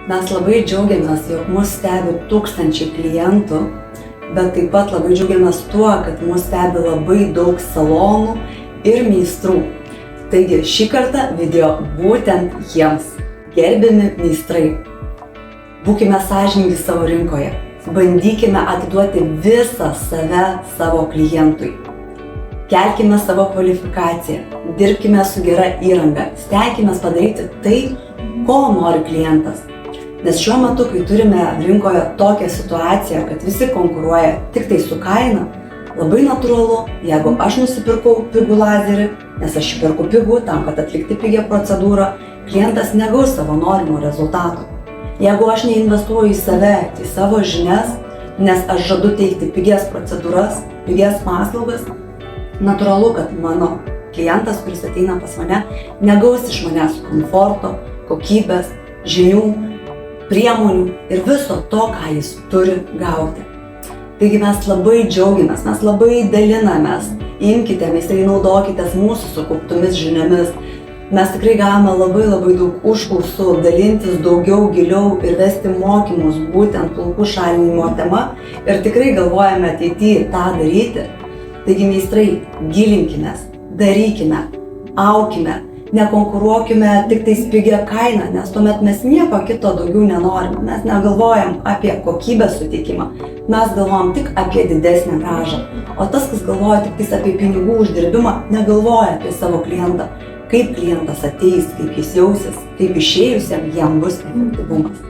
Mes labai džiaugiamės, jog mus stebi tūkstančiai klientų, bet taip pat labai džiaugiamės tuo, kad mus stebi labai daug salonų ir meistrų. Taigi šį kartą video būtent jiems. Gerbiami meistrai, būkime sąžiningi savo rinkoje, bandykime atiduoti visą save savo klientui. Kelkime savo kvalifikaciją, dirbkime su gera įranga, stenkime padaryti tai, ko nori klientas. Nes šiuo metu, kai turime rinkoje tokią situaciją, kad visi konkuruoja tik tai su kaina, labai natūralu, jeigu aš nusipirkau pigų lazerį, nes aš perku pigų tam, kad atlikti pigią procedūrą, klientas negaus savo norimo rezultato. Jeigu aš neinvestuoju į save, į savo žinias, nes aš žadu teikti pigias procedūras, pigias paslaugas, natūralu, kad mano klientas, kuris ateina pas mane, negaus iš manęs komforto, kokybės, žinių, priemonių ir viso to, ką jis turi gauti. Taigi mes labai džiaugiamės, mes labai dalinamės, imkite, meistrai, naudokitės mūsų sukauptomis žiniomis. Mes tikrai gavome labai daug užklausų, dalintis daugiau, giliau ir vesti mokymus būtent plaukų šalinimo tema ir tikrai galvojame ateityje tą daryti. Taigi meistrai, gilinkimės, darykime, aukime, nekonkuruokime tik tais pigia kaina, nes tuomet mes nieko kito daugiau nenorime. Mes negalvojam apie kokybės suteikimą, mes galvojam tik apie didesnę grąžą. O tas, kas galvoja tik tais apie pinigų uždirbimą, negalvoja apie savo klientą. Kaip klientas ateis, kaip jis jausis, kaip išėjusiam jam bus efektyvumas.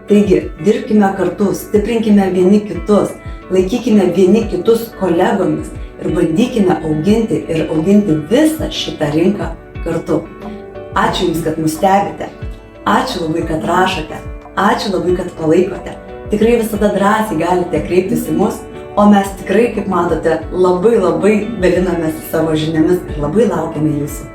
Taigi, dirbkime kartu, stiprinkime vieni kitus, laikykime vieni kitus kolegomis ir bandykime auginti visą šitą rinką kartu. Ačiū Jums, kad mus stebite. Ačiū labai, kad rašote. Ačiū labai, kad palaikote. Tikrai visada drąsiai galite kreiptis į mus, o mes tikrai, kaip matote, labai dalinamės savo žiniomis ir labai laukiame Jūsų.